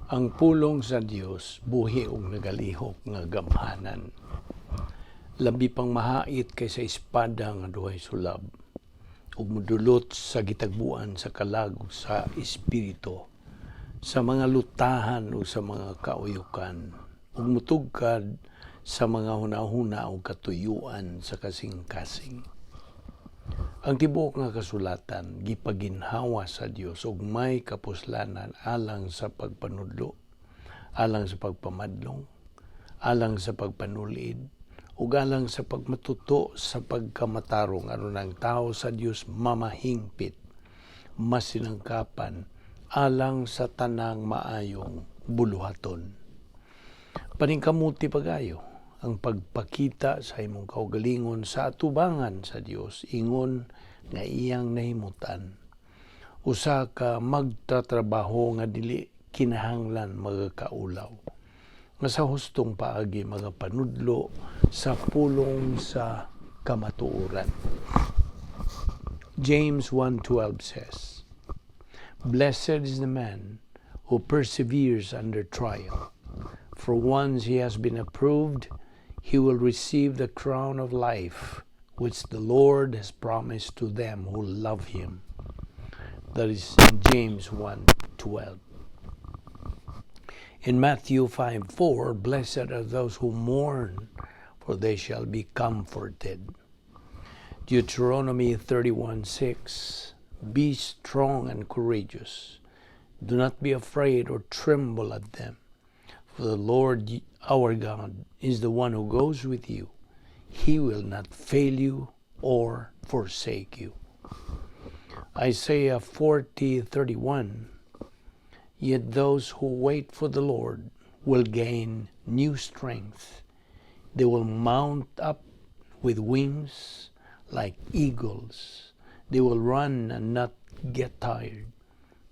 Ang pulong sa Dios buhi og nagalihok nga gamhanan. Labi pang mahait kaysa espada nga duhay sulab ug modulot sa gitagbuan sa kalag ug sa espiritu, sa mga lutahan o sa mga kauyukan, ug mutugkad sa mga hunahuna o katuyuan sa kasing-kasing. Ang tibuok nga kasulatan gipaginhawa sa Dios ug may kapuslanan alang sa pagpanudlo, alang sa pagpamadlong, alang sa pagpanulid, ug alang sa pagmatuto sa pagkamatarong aron ang tao sa Dios mamahingpit, masinangkapan, alang sa tanang maayong buluhaton. Paningkamuti pagayo ang pagpakita sa imong kaugalingon sa atubangan sa Dios ingon nga iyang nahimutan. Usa ka magtatrabaho nga dili kinahanglan magakaulaw, nga sa hustong paagi magapanudlo sa pulong sa kamatuoran. James 1:12 says, "Blessed is the man who perseveres under trial, for once he has been approved, he will receive the crown of life which the Lord has promised to them who love him." That is in James 1:12. In Matthew 5:4, "Blessed are those who mourn, for they shall be comforted." Deuteronomy 31:6, "Be strong and courageous. Do not be afraid or tremble at them. For the Lord our God is the one who goes with you. He will not fail you or forsake you." Isaiah 40:31, "Yet those who wait for the Lord will gain new strength. They will mount up with wings like eagles. They will run and not get tired.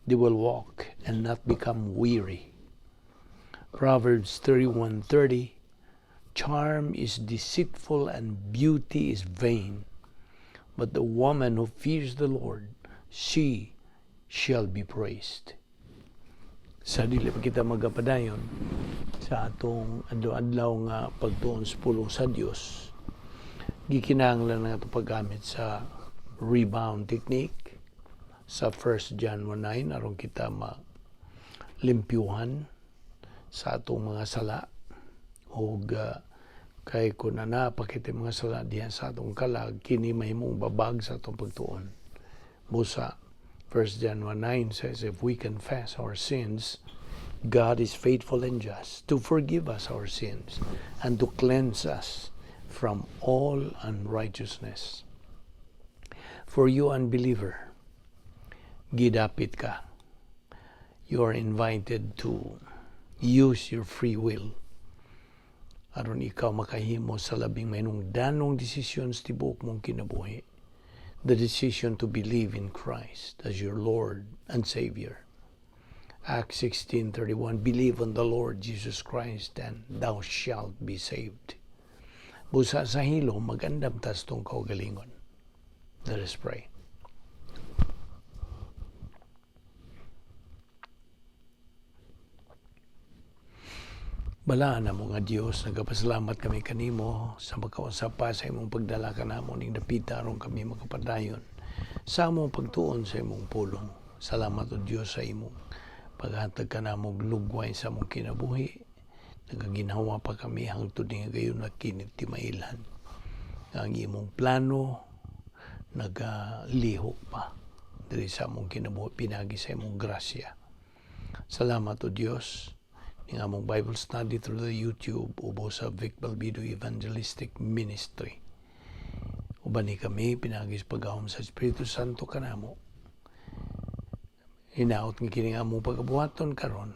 They will walk and not become weary." Proverbs 31:30, "Charm is deceitful and beauty is vain, but the woman who fears the Lord, she shall be praised." Sa dili pa kita magapadayon sa atong adlaw-adlaw nga pagtuon sa pulong sa Dios, gikinahanglan nga ito paggamit sa rebound technique sa 1 John 1:9 aron kita malimpyuhan sa atong mga sala ug kay kun napakita mga sala diha sa atong kalag, kini mahimong babag sa atong pagtuon. Busa 1 John 1:9 says, "If we confess our sins, God is faithful and just to forgive us our sins and to cleanse us from all unrighteousness." For you unbeliever, gidapit ka. You are invited to use your free will aron ikaw makahimo sa labing mainungdanong desisyon sa tibuok mong kinabuhi. The decision to believe in Christ as your Lord and Savior. Acts 16:31, "Believe on the Lord Jesus Christ and thou shalt be saved." Busa sa hilo, magandam tas tong kaugalingon. Let us pray. Balaan na mo nga Diyos, nagapasalamat kami kanimo sa magkausapa sa imong pagdala ka namo ning dapita aron kami makapadayon sa among pagtuon sa imong pulong. Salamat o Diyos sa imong paghatag ka namo lugway sa among kinabuhi. Nagaginhawa pa kami hangtod nga gayon na kinit timailhan. Ang imong plano nagalihok pa diri sa among kinabuhi pinagi sa imong grasya. Salamat o Diyos ng among Bible study through the YouTube ubo sa Balbido Evangelistic Ministry. Uban ni kami pinagis pagahom sa Espiritu Santo kanamo. Hinaot ng kining among pagabuhaton karon,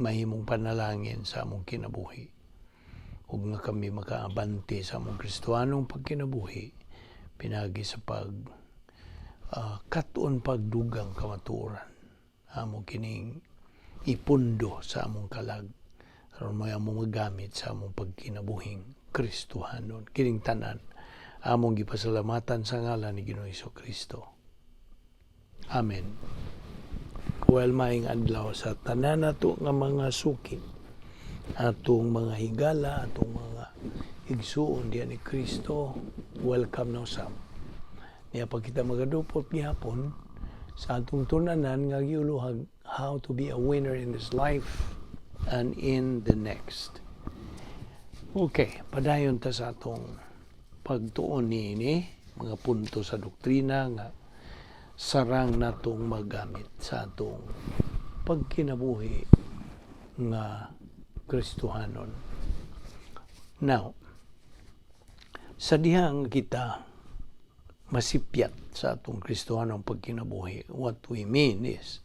mahimong panalangin sa among kinabuhi. Ug nga kami makaabante sa among Kristohanong pagkinabuhi, pinagi sa katuon pagdugang kamatuoran. Among kining ipundo sa among kalag aron may among magamit sa among pagkinabuhing Kristohanon. Kining tanan among gipasalamatan sa ngalan ni Ginoong Kristo. Amen. Well, maing adlaw sa tanan nato nga mga suki, atong mga higala, atong mga igsuon diyan ni Kristo, welcome na usab. Niya pag kita magadupot gihapon sa atong tunanan nga giuluhag how to be a winner in this life and in the next. Okay, padayon ta sa atong pagtuon ni mga punto sa doktrina nga sarang natong magamit sa atong pagkinabuhi nga Kristohanon. Now, sa dihang kita masipyat sa atong Kristohanong pagkinabuhi, what we mean is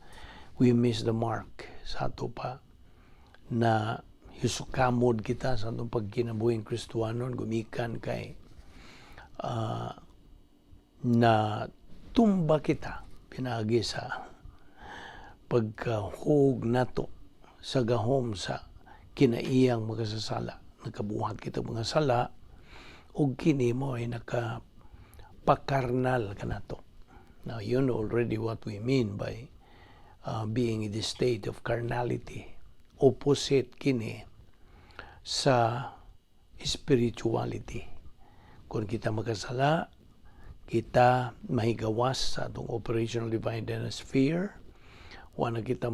we miss the mark sa ato pa na hisukamod kita sa atong pagkinabuhi Kristohanon, gumikan kay na tumba kita pinagi sa pagkahug nato sa gahom sa kinaiyang magasasala. Nakabuhat kita mga sala ug kini mo ay nakapakarnal kanato. Now you know already what we mean by being in the state of carnality. Opposite kini sa spirituality. Kung kita makasala, kita mahigawas sa atong operational divine sphere. Wala kita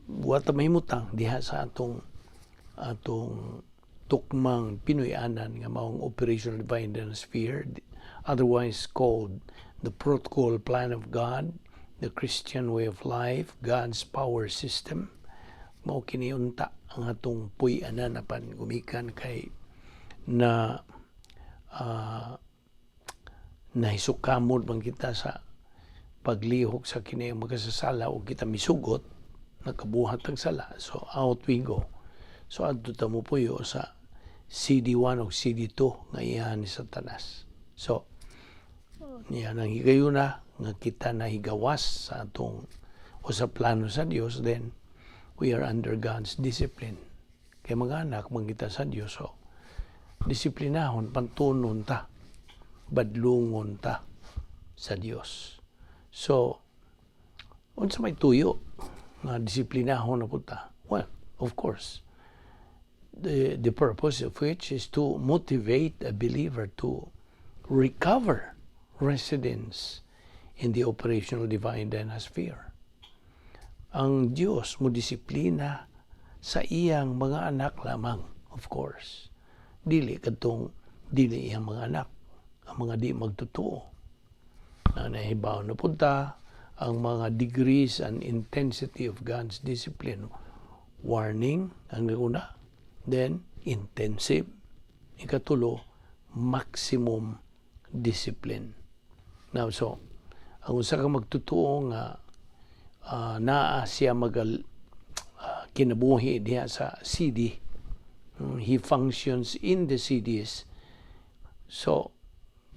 wata mahimutang diha sa atong tukmang Pinoy-anan nga maong operational divine sphere, otherwise called the protocol plan of God, the Christian way of life, God's power system. Mao kini unta ang atong puy-anan apan gumikan kay na nahisukamod bang kita sa paglihok sa kini magasasala o kita misugot nakabuhat ang sala, so out we go. So adto ta mo puyo sa CD1 o CD2 nga iyahan ni Satanas. So niya nang higayuna nga kita nahigawas sa atong o sa plano sa Dios, then we are under God's discipline. Kay mga anak man kita sa Dios, so disiplinahon, pantunon ta, badlungon ta sa Dios. So, unsa may tuyo nga disiplinahon na po ta? Well, of course, the purpose of which is to motivate a believer to recover residence in the operational divine sphere. Ang Diyos mo disiplina sa iyang mga anak lamang, of course. Dili iyang mga anak, ang mga di magtotoo. Na nahibaw na punta ang mga degrees and intensity of God's discipline. Warning, ang una. Then, intensive. Ikatulo, maximum discipline. Now, so, ang usa ka magtotoo nga naa siya kinabuhi diha sa CD. He functions in the CDs. So,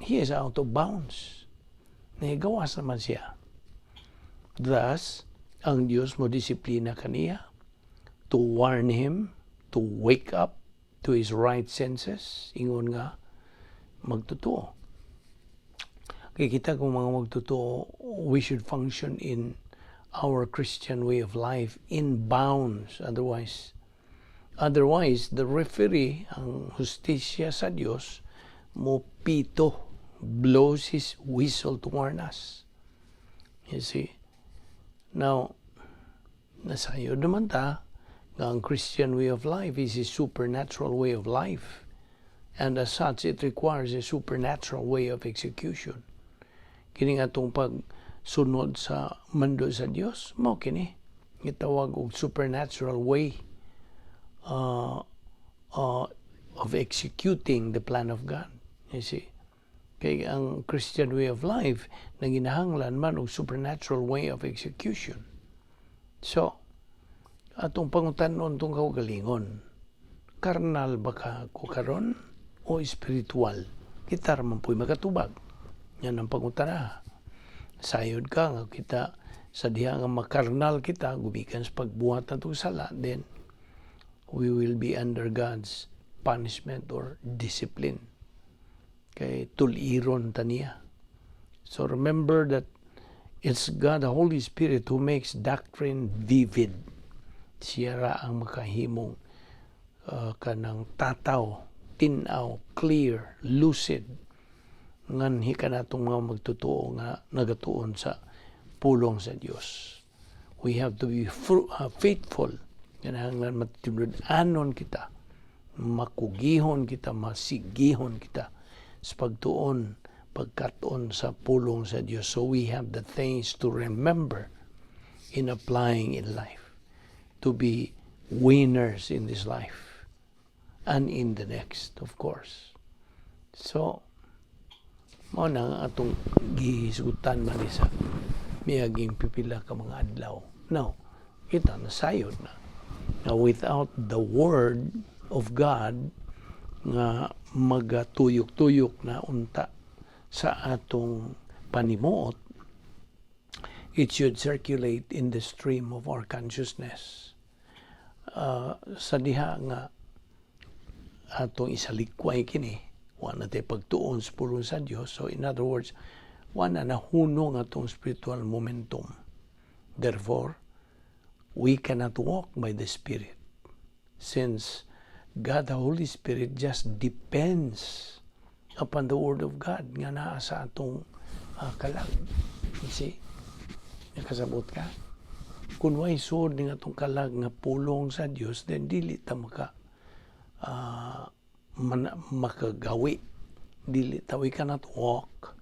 he is out of bounds. Nahigawas naman siya. Thus, ang Diyos mo disiplina kaniya to warn him, to wake up to his right senses. Ingon nga, magtotoo. Kaya kita kung mga magtotoo, we should function in our Christian way of life in bounds. Otherwise, the referee, ang hustisya sa Diyos, mo pito, blows his whistle to warn us. You see? Now, nasayo naman ta, nga ang Christian way of life is a supernatural way of life. And as such, it requires a supernatural way of execution. Kini nga itong pagsunod sa mando sa Diyos, mao kini. Gitawag og supernatural way of executing the plan of God. You see? Kaya ang Christian way of life na ginahanglan man og supernatural way of execution. So, atong pangutanon itong kaugalingon, karnal ba ka ko karon o espiritual? Kita raman po'y makatubag. Yan ang pangutana. Sayod ka nga kita sa diha nga makarnal kita, gumikan sa pagbuhat na itong sala, then we will be under God's punishment or discipline. Kay tuliron taniya. So remember that It's God, the Holy Spirit, who makes doctrine vivid. Siya ra ang makahimong kanang tataw, tinaw, clear, lucid, nganhi ka natong mga magtotoo nga nagatuon sa pulong sa Dios. We have to be faithful. Kinahanglan matibud-anon kita, makugihon kita, masigihon kita sa pagtuon, pagkatuon sa pulong sa Dios. So we have the things to remember in applying in life, to be winners in this life and in the next, of course. So, mao na atong gihisutan man isa miyaging pipila ka mga adlaw. Now, kita nasayod na. Now, without the Word of God nga magatuyok-tuyok na unta sa atong panimuot, it should circulate in the stream of our consciousness. Sa diha nga atong isalikway kini, wala tayo pagtuon sa pulong sa Diyos. So in other words, wala na hunong atong spiritual momentum. Therefore, we cannot walk by the Spirit, since God, the Holy Spirit, just depends upon the Word of God nga naa sa atong kalag. You see? Nakasabot ka? Kung way sod ng atong kalag nga pulong sa Dios, then dili ta makagawi. Dili ta, we cannot walk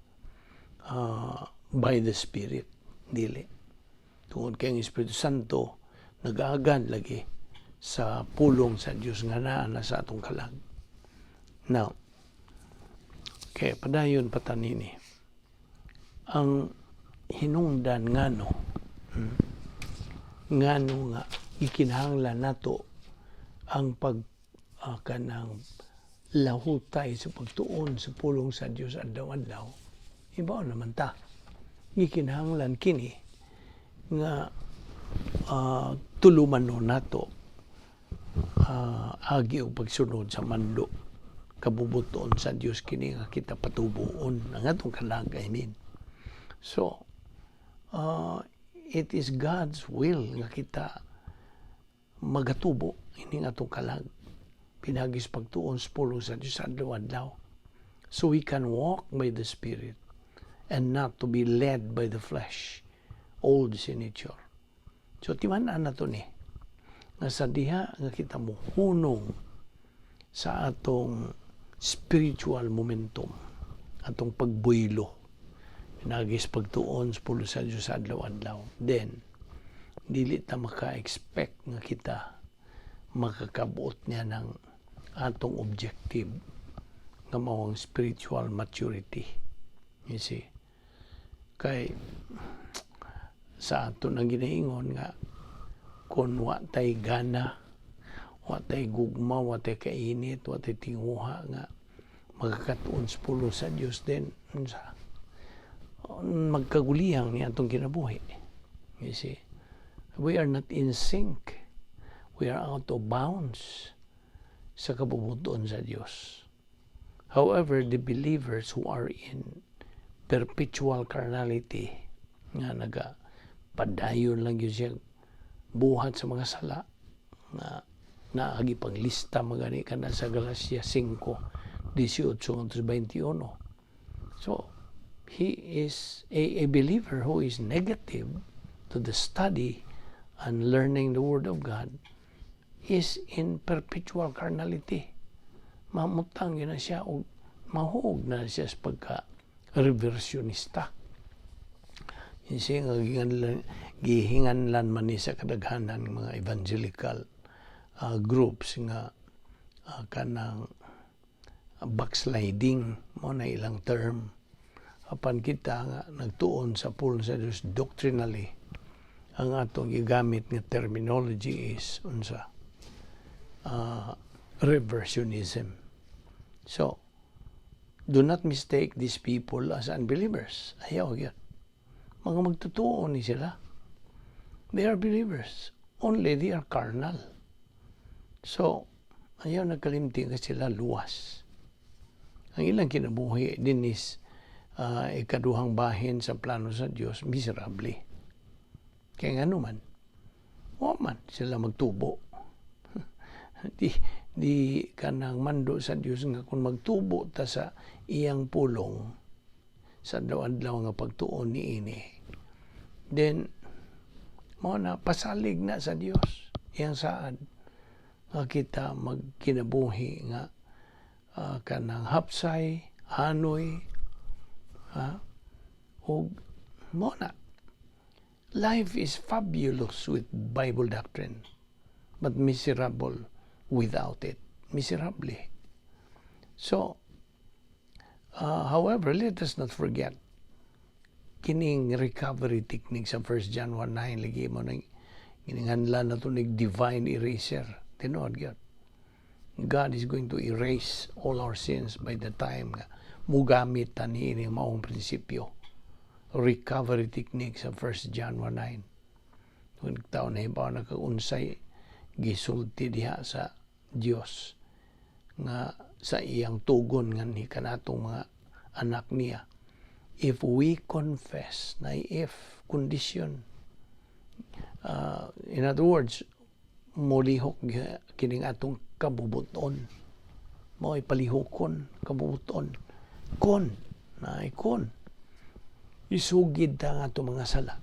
by the Spirit. Dili. Tungod kay ang Espiritu Santo nag-aagad lagi sa pulong sa Dios nga naa na sa atong kalag. Now, kaya padayon patanini, ang hinungdan ngano nga ikinahanglan nato ang kanang lahutay sa pagtuon sa pulong sa Dios adlaw-adlaw. Ibaw naman ta. Ikinahanglan kini nga tulumanon nato agi og pagsunod sa mando kabubuton sa Dios kini nga kita patubuon ang atong kalag, I mean. So, it is God's will nga kita magatubo ini nga atong kalag pinagis pagtuon sa pulong sa Dios adlaw-adlaw, so we can walk by the Spirit and not to be led by the flesh, old sin nature. So timan-an nato ni nga sa diha nga kita mohunong sa atong spiritual momentum, atong pagbuylo pinagis pagtuon sa pulong sa Dios adlaw-adlaw, then dili ta maka-expect nga kita makakabuot niya ng atong objective nga mao ang spiritual maturity. You see? Kay sa ato na ginaingon nga kung wa tay gana, wa tay gugma, wa tay kainit, wa tay tinguha nga magkakatuon sa pulong sa Dios, then magkaguliyang niya atong kinabuhi. You see? We are not in sync. We are out of bounds sa kabubuton sa Dios. However, the believers who are in perpetual carnality, nga padayon lang yun siya buhat sa mga sala, na naagi panglista magani ka na sa Galacia 5:18-21. So, he is a believer who is negative to the study and learning the Word of God is in perpetual carnality. Mamutang yun na siya o mahug na siya sa pagka-reversionista. Kasi gihinganlan man ni sa kadaghanan ng mga evangelical groups nga kanang backsliding mo na ilang term. Apan kita nga nagtuon sa pulong sa Diyos doctrinally, ang atong gigamit nga terminology is unsa reversionism. So, do not mistake these people as unbelievers. Ayaw yun. Mga magtutuo ni sila. They are believers. Only they are carnal. So, ayaw nagkalimti nga sila luwas. Ang ilang kinabuhi din is ikaduhang bahin sa plano sa Dios miserable. Kaya nga naman, man sila magtubo. di kanang mando sa Dios nga kung magtubo ta sa iyang pulong sa adlaw nga pagtuon niini, then mo na pasalig na sa Dios iyang saad nga kita magkinabuhi nga kanang hapsay, hanoy, o mo na. Life is fabulous with Bible doctrine, but miserable without it. Miserably. So, however, let us not forget kining recovery technique sa 1 John 1:9 lagi mo nang gininganlan na ito divine eraser. Tinood yun. God is going to erase all our sins by the time nga mugamit ta ni ining maong prinsipyo. Recovery technique sa 1 John 1:9. Kung taon na iba na kaunsay gisulti diha sa Dios nga sa iyang tugon nga ni kanatong mga anak niya. If we confess, na if condition, in other words, molihok kining atong kabubuton, mo ipalihokon kabubuton, kon isugid ta nga itong mga sala.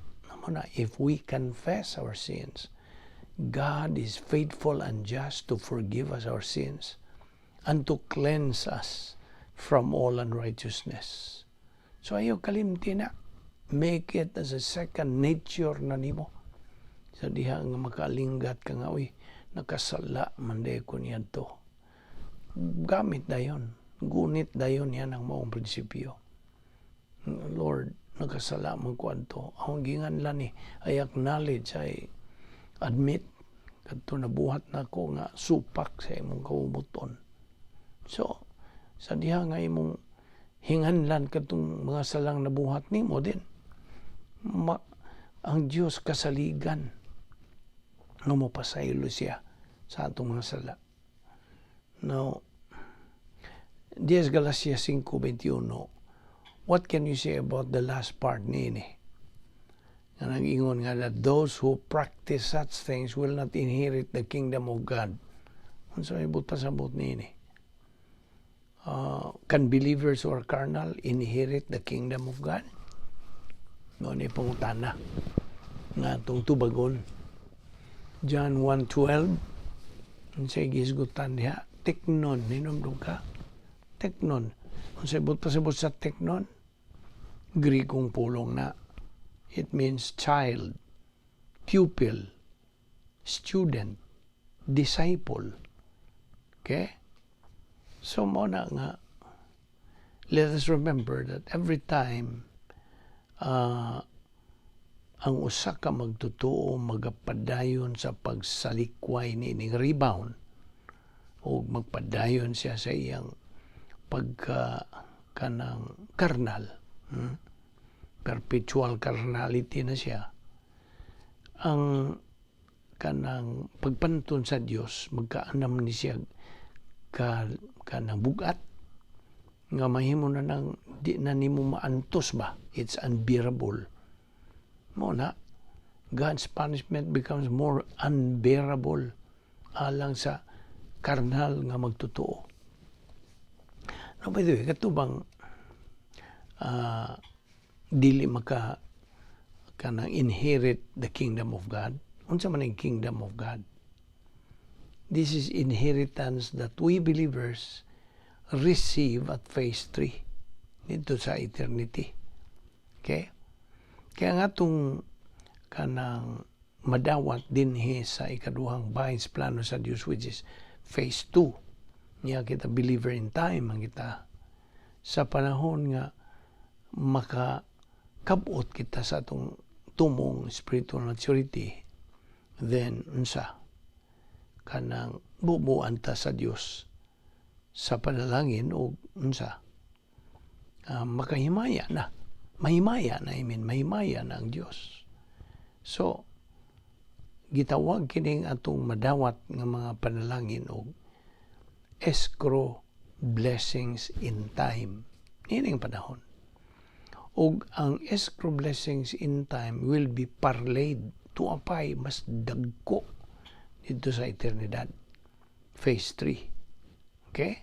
If we confess our sins, God is faithful and just to forgive us our sins and to cleanse us from all unrighteousness. So ayaw kalimti na. Make it as a second nature na nimo. Sa diha nga makalinggat ka nga, nakasala manday ko niya to. Gamit dayon. Gunit dayon yan ang maong prinsipyo. Lord, nagkasala mo ko anto. Ang ginganlan ni, I acknowledge, I admit, kadto nabuhat na ko nga supak sa imong kaumuton. So, sa diha nga imong hinganlan kadtong mga salang nabuhat nimo din, ang Dios kasaligan nga mapasaylo siya sa atong mga sala. Now, 10 Galatias 5:21, what can you say about the last part niini? Nga nag-ingon nga that those who practice such things will not inherit the kingdom of God. Unsa ibut pasabot niini? Can believers who are carnal inherit the kingdom of God? No ni pangutana nga atong tubagon. John 1:12, unsay gisgutan diha? Teknon, hinumdum ka? Teknon. Unsay ibut pasabot sa teknon? Grikong pulong na. It means child, pupil, student, disciple. Okay? So muna nga, let us remember that every time ang usa ka magtotoo magapadayon sa pagsalikway nining rebound o magpadayon siya sa iyang kanang karnal, perpetual carnality na siya, ang kanang pagpantun sa Dios magkaanam ni siya kanang bugat nga mahimo na nang di na nimo maantos ba, it's unbearable. Mo na God's punishment becomes more unbearable alang sa karnal nga magtotoo. No, by the way, katubang dili maka kanang inherit the kingdom of God. Unsa man ang kingdom of God? This is inheritance that we believers receive at phase 3 dito sa eternity. Okay? Kaya nga itong kanang madawat dinhi sa ikaduhang bahin sa plano sa Diyos, which is phase 2. Niya kita believer in time ang kita sa panahon nga makakabot kita sa itong tumong spiritual maturity, then unsa kanang bubuan ta sa Dios sa panalangin o unsa mahimaya na ang Dios. So gitawag kining atong madawat nga mga panalangin og escrow blessings in time. Ining panahon ug ang escrow blessings in time will be parlayed to apay mas dagko dito sa eternidad. Phase 3. Okay?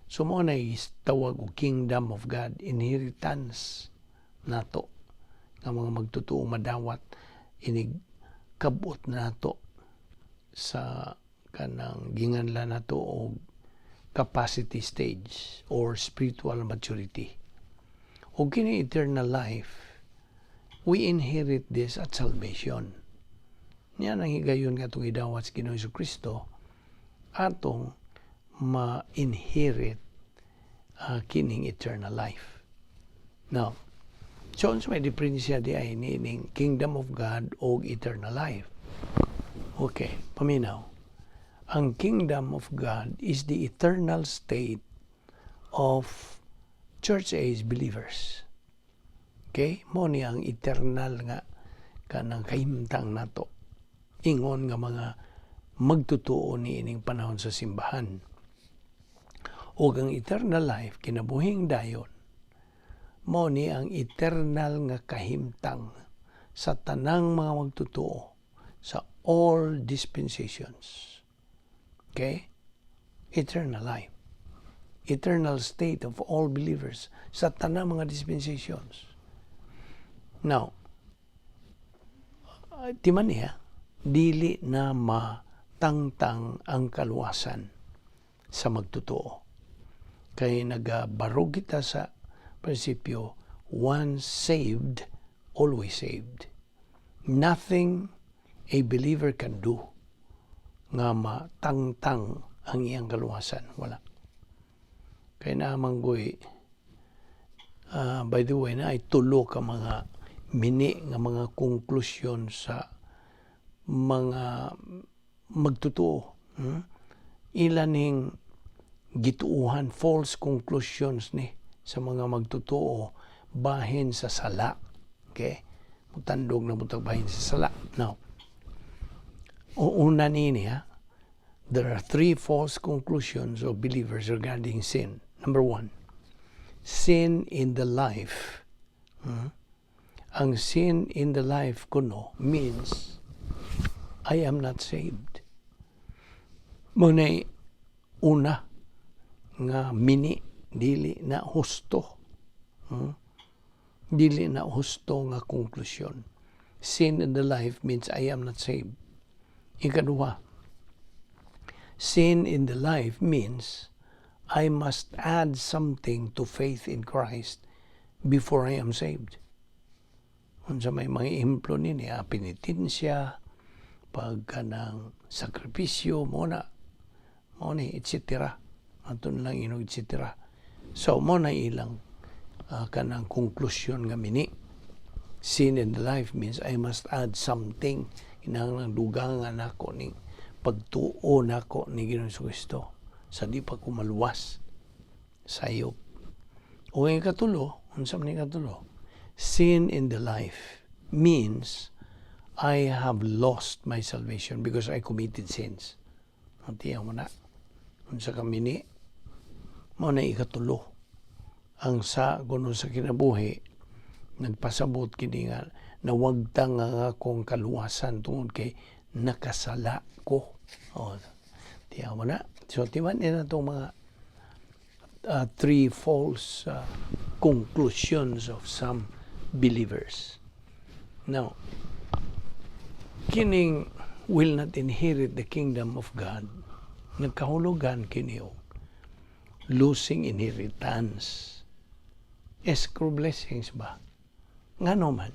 So mo na tawag og kingdom of God, inheritance nato nga mga magtutuo madawat inig kabot nato sa kanang ginganlan nato og capacity stage or spiritual maturity. O kini eternal life, we inherit this at salvation. Yan ang higayon nga itong idawat sa Ginoong Jesucristo, atong ma-inherit kining eternal life. Now, so may diferensya di ay nining kingdom of God o eternal life. Okay, paminaw. Ang kingdom of God is the eternal state of church age believers. Okay? Mo ni ang eternal nga kanang kahimtang nato. Ingon nga mga magtutuo ni ining panahon sa simbahan. O ang eternal life, kinabuhing dayon, mo ni ang eternal nga kahimtang sa tanang mga magtutuo sa all dispensations. Okay? Eternal life. Eternal state of all believers sa tanang mga dispensations. Now, timan niya, dili na matangtang ang kaluwasan sa magtutuo. Kaya nagabarog kita sa prinsipyo, once saved, always saved. Nothing a believer can do nga matangtang ang iyang kaluwasan. Wala. Kaya naman ko'y, by the way, na ay tulo ka mga mini nga mga konklusyon sa mga magtutuo. Ilaning gituuhan, false conclusions ni sa mga magtutuo bahin sa sala. Okay? Mutandog na mutag bahin sa sala. Now, una nini there are 3 false conclusions of believers regarding sin. Number 1, sin in the life. Ang sin in the life kuno means I am not saved. Muna'y una nga mini, dili na husto. Dili na husto nga konklusyon. Sin in the life means I am not saved. Ikaduha, sin in the life means I must add something to faith in Christ before I am saved. Unsa may mga ehemplo nini, penitensya, pagka ng sakripisyo, muna, etc. Aton lang inog etc. So, muna ilang kanang konklusyon nga mini. Sin in the life means I must add something. Inang dugangan ako ni pagtuo nako ni Ginoong Jesucristo sa di pa kumaluwas sayop. O ang ikatulo, unsa man ikatulo? Sin in the life means I have lost my salvation because I committed sins. Tiyan mo na. Unsa ka mini, mo na ikatulo. Ang sa kuno sa kinabuhi, nagpasabot kini nga nawagtang nga akong kaluwasan tungod kay nakasala ko. Tiyan mo na. So, timan na itong mga 3 false conclusions of some believers. Now, kining will not inherit the kingdom of God. Nagkahulugan kini losing inheritance. Escrow blessings ba? Ngano man?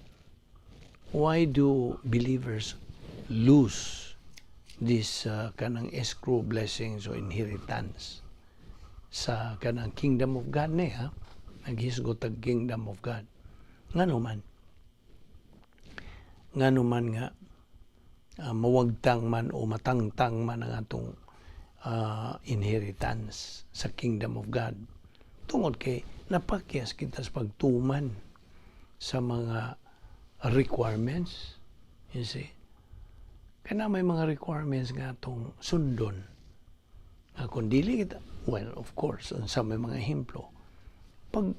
Why do believers lose this kanang escrow blessings o inheritance sa kanang kingdom of God niya? Naghisgot ang kingdom of God. Ngano man? Ngano man nga mawagtang man o matangtang man ang atong inheritance sa kingdom of God. Tungod kay napakyas kita sa pagtuman sa mga requirements. You see? Kaya may mga requirements nga itong sundon. Kung dili kita, well, of course, sa may mga ehemplo, pag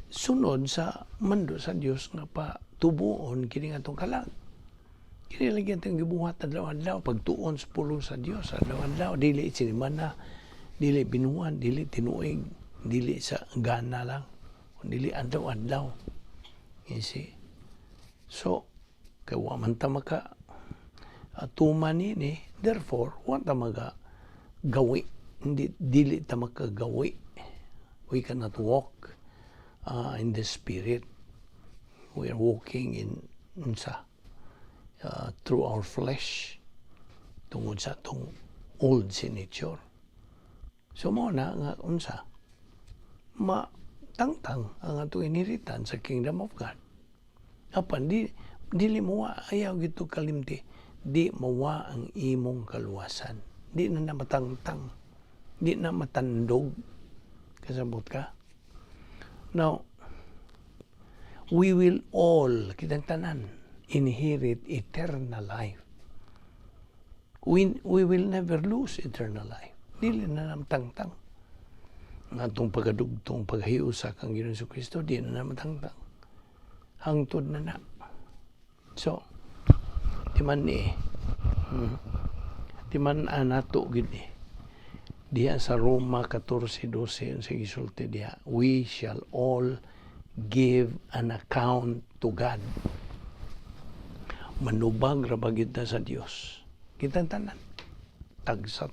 sunod sa mando sa Dios nga pa tubuon kini nga tong kalag. Kini lagi atong gibuhat adlaw-adlaw pagtuon sa pulong sa Dios adlaw-adlaw, dili sinimana, dili binuan, dili tinuig, dili sa gana lang, dili adlaw-adlaw. You see? So, kay wa man ta maka tuman ini, therefore wa ta maga gawi, dili ta makagawi. We cannot walk in the spirit. We are walking in through our flesh tungod sa tong old nature. So mo na nga unsa matangtang ang ato inheritan sa kingdom of God. Apan dili mawa ayaw gito kalimti, di mawa ang imong kaluwasan. Di na matangtang, di na matandog. Kasabot ka? Now, we will all, kitang tanan, inherit eternal life. We will never lose eternal life. Dili na namtangtang. Atong pagkadugtong paghiusa kang Ginoong Kristo, di na namtangtang. Hangtod na na. So, di man anato gini. Diya sa Roma 14:12 sa gisulti diya, we shall all give an account to God. Manubag ra ba kita sa Dios. Kitang tanan. Tagsa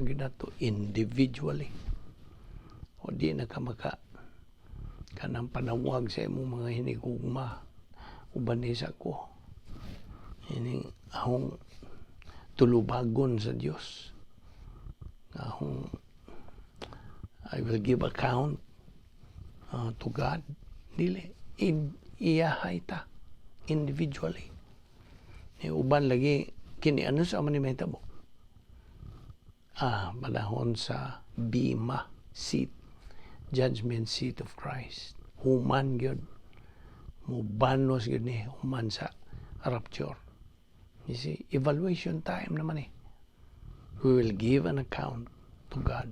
gid nato individually. O di na ka maka kanang panawag sa imong mga hinigugma uban ni sa ko. Ining ahong tulubagon sa Dios. Ahong I will give account to God. Dili iyahay ta individually. Uban lagi kini ano sa man ni mahitabo. Panahon sa bima seat, judgment seat of Christ. Human gyud mo banos gyud ni human sa rapture. You see, evaluation time naman We will give an account to God.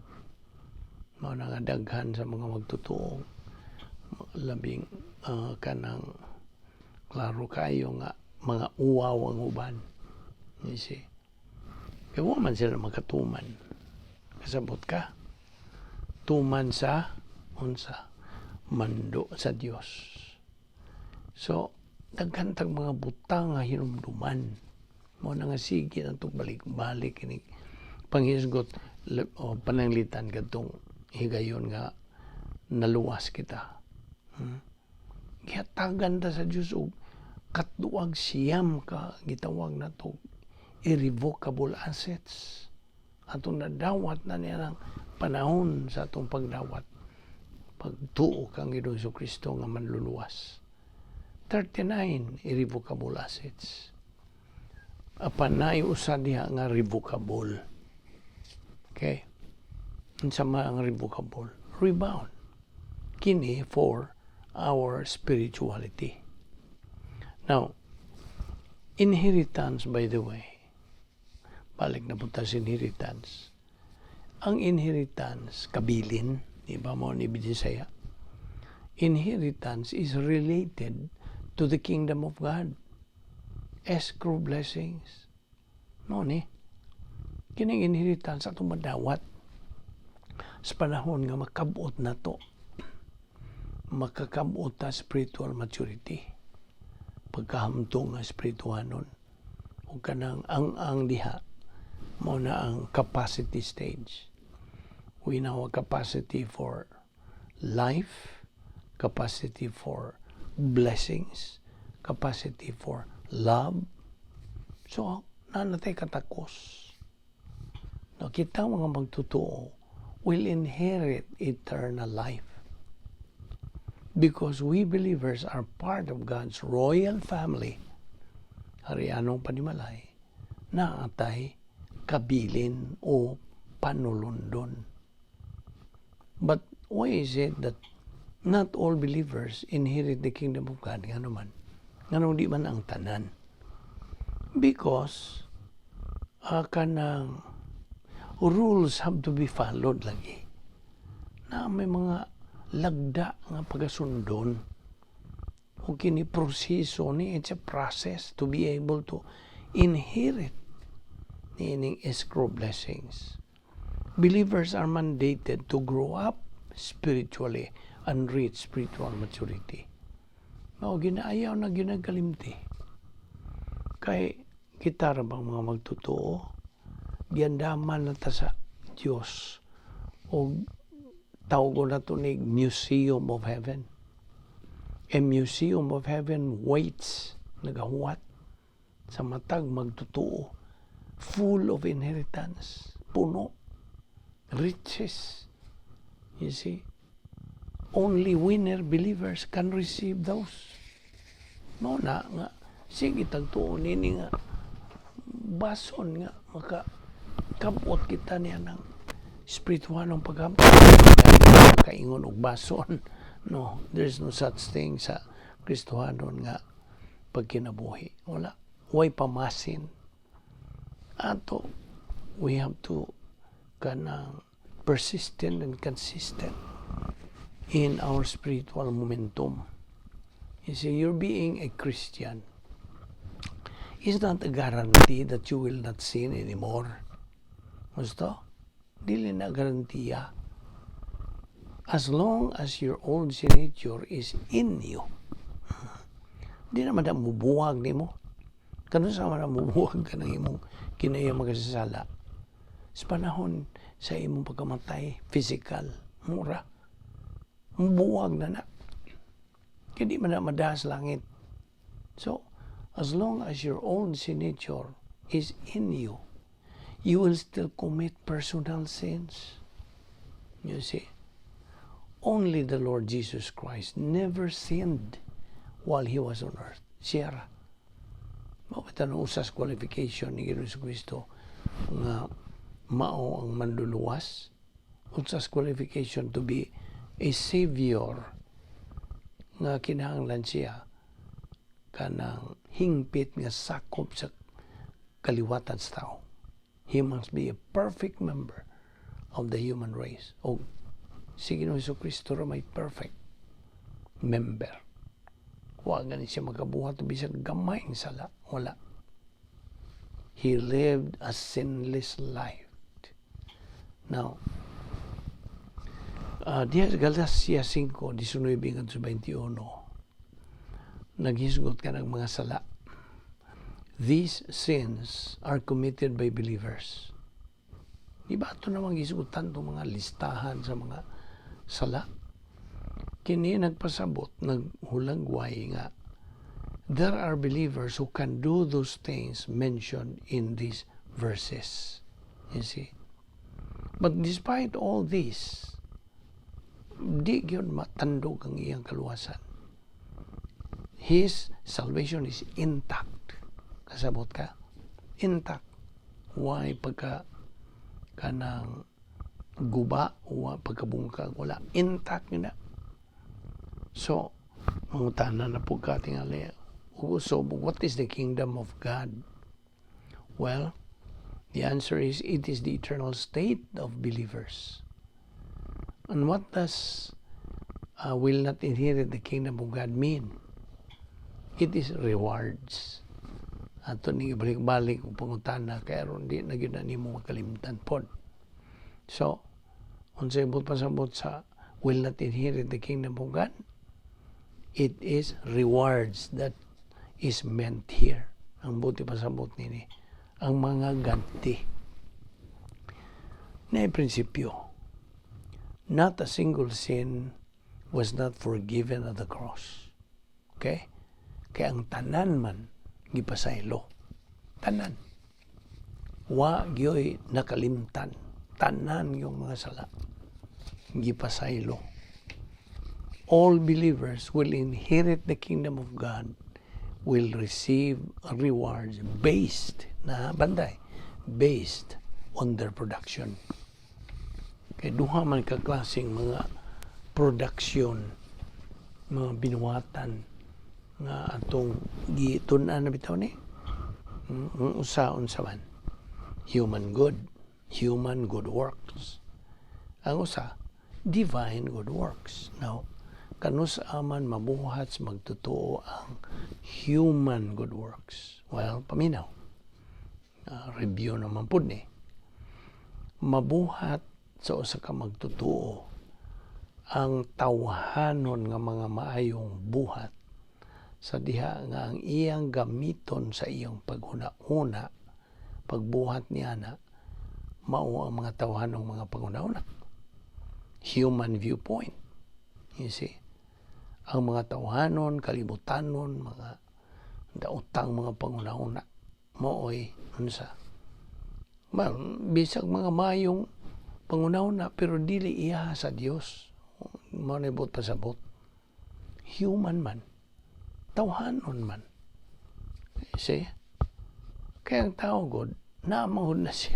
Mao na nga daghan sa mga magtutuo labing kanang klaro kayo nga mga uwaw ang uban. You see? Kaya man sila makatuman. Kasabot ka. Tuman sa unsa mando sa Dios. So, daghan tag mga butang nga hinumduman. Mao na nga sige natong balik-balik ini panghisgot o pananglitan kadtong higayon nga naluwas kita. Gihatagan ta sa Dios og katduag siyam ka gitawag nato irrevocable assets. Atong nadawat na niya ng panahon sa atong pagdawat. Pagtuo kang Ginoong Kristo nga manluluwas. 39 irrevocable assets. Apan na usa diha nga revocable. Okay? Unsa man ang revocable? Rebound. Kini for our spirituality. Now, inheritance, by the way, balik na punta sa inheritance. Ang inheritance, kabilin, di ba mo ni Visayan? Inheritance is related to the kingdom of God. Escrow blessings. No, ni? Kining inheritance atong madawat sa panahon nga makabot na to. Makakabot na spiritual maturity. Pagkahamtong nga spirituanon. O kanang ang diha mo na ang capacity stage. We know a capacity for life, capacity for blessings, capacity for love. So, nanatay katakos. No, kita mga magtutuo will inherit eternal life. Because we believers are part of God's royal family. Harianong panimalay na atay kabilin o panulundon. But why is it that not all believers inherit the kingdom of God? Nga naman. Nga naman di man ang tanan. Because kanang rules have to be followed lagi. Na may mga lagda nga pagasundon. O kini proseso ni, it's a process to be able to inherit niining escrow blessings. Believers are mandated to grow up spiritually and reach spiritual maturity. Mao ginaayaw na ginagalimti. Kay kita ra bang mga magtotoo, giandaman na ta sa Dios o tawag na to ni Museum of Heaven. A Museum of Heaven waits, nagahuwat sa matag magtotoo, full of inheritance, puno, riches. You see, only winner believers can receive those. No na nga, sige tagtuon nini nga, bason nga, makakabot kita niya ng spiritualong paghamtang. Kaingon og bason. No, there's no such thing sa Kristohanon nga pagkinabuhi. Wala. Way pamasin. Ato, we have to kanang persistent and consistent in our spiritual momentum. You see, you're being a Christian is not a guarantee that you will not sin anymore. Gusto? Dili na garantiya. As long as your old sin nature is in you, di naman na mubuwag ni mo. Kano sa man na mubuwag ka ng imong kinaya magasasala. Sa panahon sa imong pagkamatay, physical, mura, mubuwag na. Kaya di man na madaas langit. So, as long as your old sin nature is in you, you will still commit personal sins. You see? Only the Lord Jesus Christ never sinned while He was on earth. Siyara. Mawita na usas qualification ni Ginoong Kristo nga mao ang manluluwas. Usas qualification to be a Savior nga kinahanglan siya kanang hingpit nga sakop sa kaliwatan sa tao. He must be a perfect member of the human race. O si Ginoong Kristo ra may perfect member. Wa gani siya makabuhat bisag gamay ng sala. Wala. He lived a sinless life. Now, diya Galatia 5:19-21, naghisgot ka ng mga sala. These sins are committed by believers. Di ba ito namang hisgutan itong mga listahan sa mga sala? Kini nagpasabot, naghulagway nga, there are believers who can do those things mentioned in these verses. You see? But despite all this, di yun matandog ang iyang kaluwasan. His salvation is intact. Kasabot ka? Intact. Why pagka kanang guba o pagkabungkag, wala. Intact na. So, mangutanan na po ka tingali. So, what is the kingdom of God? Well, the answer is, it is the eternal state of believers. And what does will not inherit the kingdom of God mean? It is rewards. Ato ni balik-balik kung pangutana, kaya ron di na yun na mo makalimtan po. So, unsay ibot pasabot sa will not inherit the kingdom of God, it is rewards that is meant here. Ang buti pasabot nini, ang mga ganti. Na prinsipyo, not a single sin was not forgiven at the cross. Okay? Kaya ang tanan man, gipasaylo. Tanan. Wa gyoy nakalimtan. Tanan yung mga sala. Gipasaylo. All believers will inherit the kingdom of God, will receive rewards based on their production. Kaya duha man kaklaseng mga production, mga binuwatan nga atong gitun-an na bitaw ni unsa man human good works. Ang usa divine good works. Now, kanus aman mabuhat sa magtotoo ang human good works. Well, paminaw. Review naman po ni. Mabuhat sa usa ka magtotoo ang tawhanon nga mga maayong buhat sa diha nga ang iyang gamiton sa iyang paghuna-huna, pagbuhat niya na, mao ang mga tawhanong mga paghuna-huna. Human viewpoint. You see? Ang mga tawhanon, kalibutanon, mga daotang mga paghuna-huna, mao'y unsa. Well, bisag mga mayong panghuna-huna, pero dili iya sa Dios. Manibot pasabot. Human man. Tawhanon man. See? Kaya ang tao God, naamahod na siya.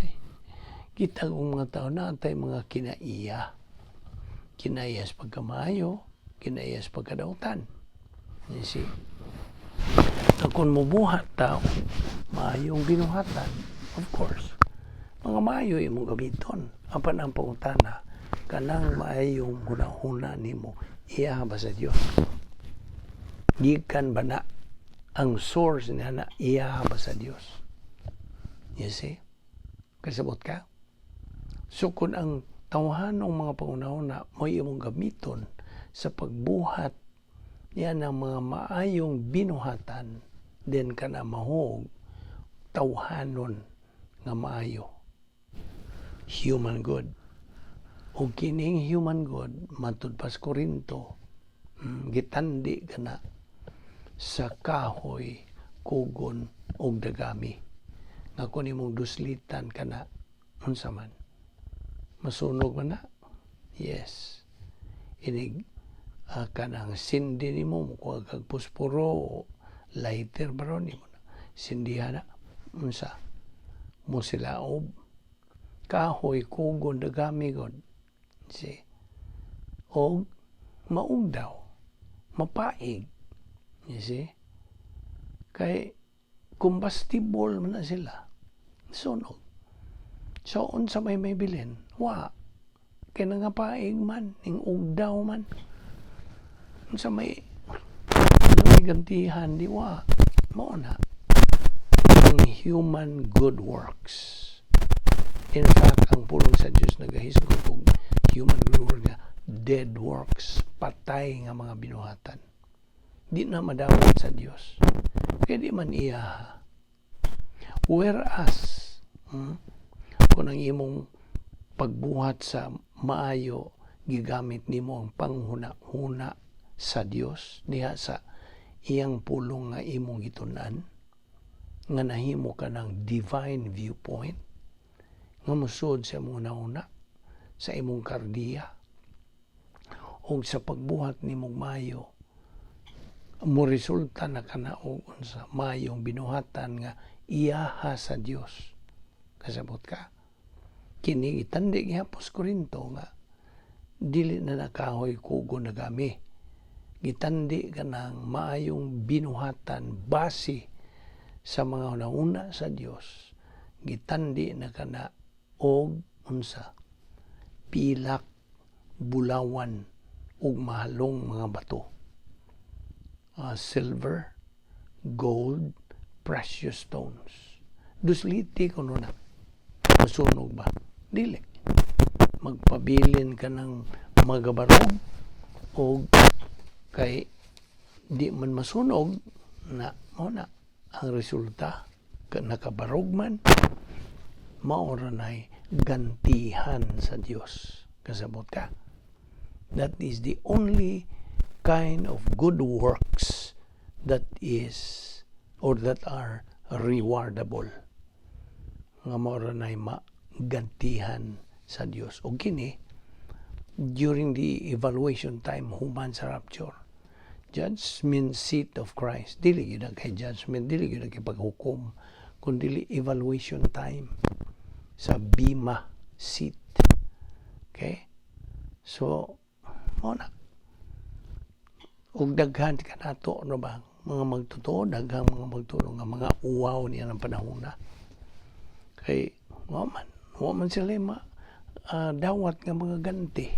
Kita kong mga tao natay mga kinaiya. Kinaiya sa pagkamayo, kinaiya sa pagkadautan. You see? Kung mubuhat tao, maayong binuhatan, of course. Mga maayo imong gamiton. Apan ang pangutana, kanang maayong hunahuna nimo, iya ba sa Dios? Gikan ba na ang source niya na iya ba sa Dios? You see? Kasabot ka? So kung ang tawhanong mga pangunahuna mo imong gamiton sa pagbuhat yan ang mga maayong binuhatan, then ka na mahog tawhanon nga maayo. Human good. O kining human good, matud pas Korinto, gitandi ka na sa kahoy, kugon, o dagami. Nga kung imong duslitan ka na, unsa man. Masunog man na? Yes. Inig, kanang sindi ni mo, mukuha kag posporo, lighter baron ni mo na. Sindihan na, unsa. Musilaob. Kahoy, kugon, dagami god. See? O, maugdaw. Mapaig. You see? Kay, combustible man na sila. Sunog. So, unsa may bilin? Wa. Kaya nangapaig man, ning ugdaw man. Unsa may gantihan, di wa. Mao na. Ang human good works. In fact, ang pulong sa Diyos nagahisgot og human good works nga dead works, patay nga mga binuhatan. Di na madawat sa Diyos. Kaya di man iya. Whereas, kung ang imong pagbuhat sa maayo, gigamit nimo ang panghuna-huna sa Diyos, diha sa iyang pulong nga imong gitunan, nga nahimo ka ng divine viewpoint, nga musod sa imong nauna, sa imong kardiya, o sa pagbuhat nimong maayo, mo resulta na kanaog sa mayong binuhatan nga iyaha sa Dios. Kasabot ka. Kini itandi gihapos Korinto nga dili na nakahoy kugo nagami. Gitandi ka ng maayong binuhatan base sa mga nauna sa Dios. Gitandi na kana og unsa pilak, bulawan ug mahalong mga bato. Silver, gold, precious stones. Dusliti ko na. Masunog ba? Dili. Magpabilin ka ng magabarog o kay di man masunog na mo na ang resulta nakabarog man maura na'y gantihan sa Diyos. Kasabot ka. That is the only kind of good works that is or that are rewardable. Nga maura na'y magantihan sa Diyos. O kini, during the evaluation time, human sa rapture, judgment seat of Christ, dili yun kay judgment, dili yun kay paghukom, kundi evaluation time sa bima seat. Okay? So, muna. Ug daghan ka nato, no ba? Mga magtotoo, daghang mga magtotoo, nga mga uwaw niya ng panahon na. Kay, waman sila dawat nga mga ganti.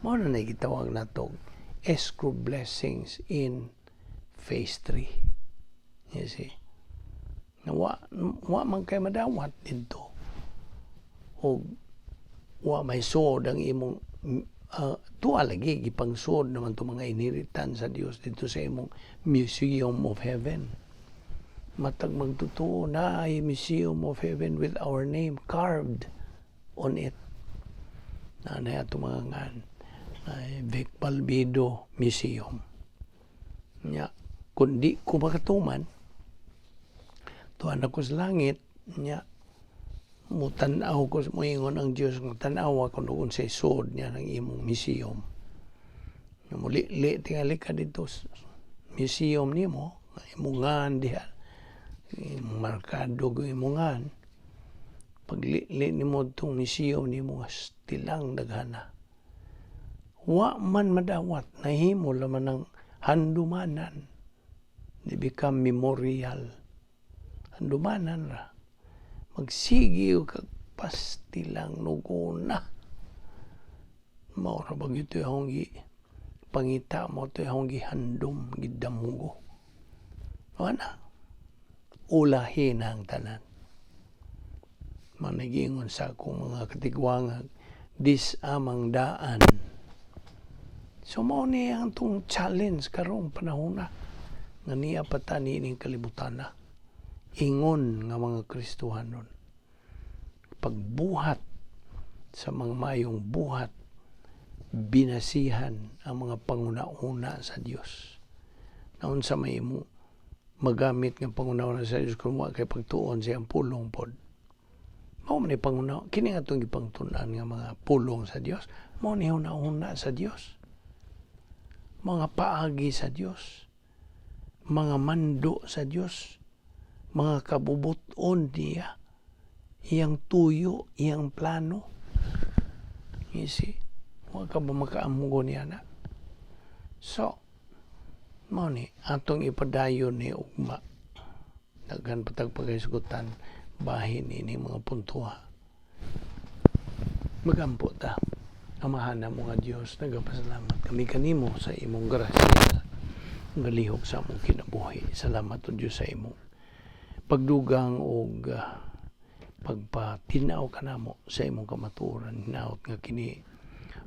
Mao na gitawag natog escrow blessings in phase 3. You see? Wa man kay madawat dito. O wa may sod ang imong tuwa lagi gipangsod naman to mga inheritan sa Dios dito sa imong Museum of Heaven. Matag magtutuo na ay Museum of Heaven with our name carved on it. Na ato mga ngan Balbido Museum. Nya kundi ko makatuman tuan ako sa langit nya mutanaw ko mo ingon ang Dios ng tanawa kung doon sa isod niya ng imong museum. Muli tingali ka dito museum nimo imungan diha imong markado imungan pagli nimo tong museum nimo stilang daghana. Wa man madawat nahimo laman ng handumanan. They become memorial. Handumanan ra. Magsigi o kag pastilang nuguna. Mao ra bang ito yung pangita mo ito yung gihandom, gidamugo. Wala. Ulahin ang tanan. Managingon sa akong mga katigwangag, dis amang daan. So mao ni ang tong challenge karong panahon na nga niya patani ning kalibutan na. Ingon nga mga Kristohanon. Pagbuhat sa mga mayong buhat, binasihan ang mga panguna-una sa Dios. Naon sa may mo magamit ng panguna-una sa Dios kung wa kay pagtuon siyang pulong pod. Mao man ni panguna, kini nga itong ipangtunan nga mga pulong sa Dios, mao ni una-una sa Dios. Mga paagi sa Dios, mga mando sa Dios, mga kabubuton niya, iyang tuyo, iyang plano. You see, huwag ka ba makaamugo niya na? So, mao ni, atong ipadayon ni ugma. Daghan patag pagkaisugutan, bahin ini mga puntuha. Magampo ta. Amahan na mga Diyos, nagapasalamat kami kanimo sa imong grasya. Galihok sa among kinabuhi. Salamat o Diyos sa imong pagdugang o pagpatinaw ka namo sa imong kamatuoran. Hinaot nga kini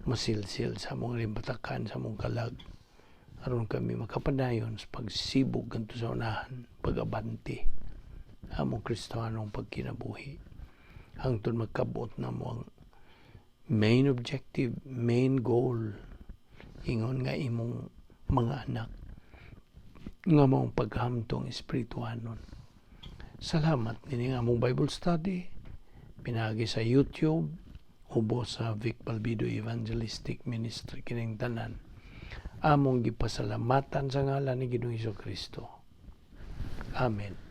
masilsil sa among limbatakan, sa among kalag. Aron kami makapadayon sa pagsibog ganito sa unahan, pag-abante among Kristohanong pagkinabuhi. Hangtod magkabot na mo ang main objective, main goal, ingon nga imong mga anak nga mong paghamtong espirituhanon. Salamat nini nga among Bible study pinagi sa YouTube ubo sa Vic Balbido Evangelistic Ministry kining tanan. Among gipasalamatan sa ngalan ni Ginoong Hesukristo. Amen.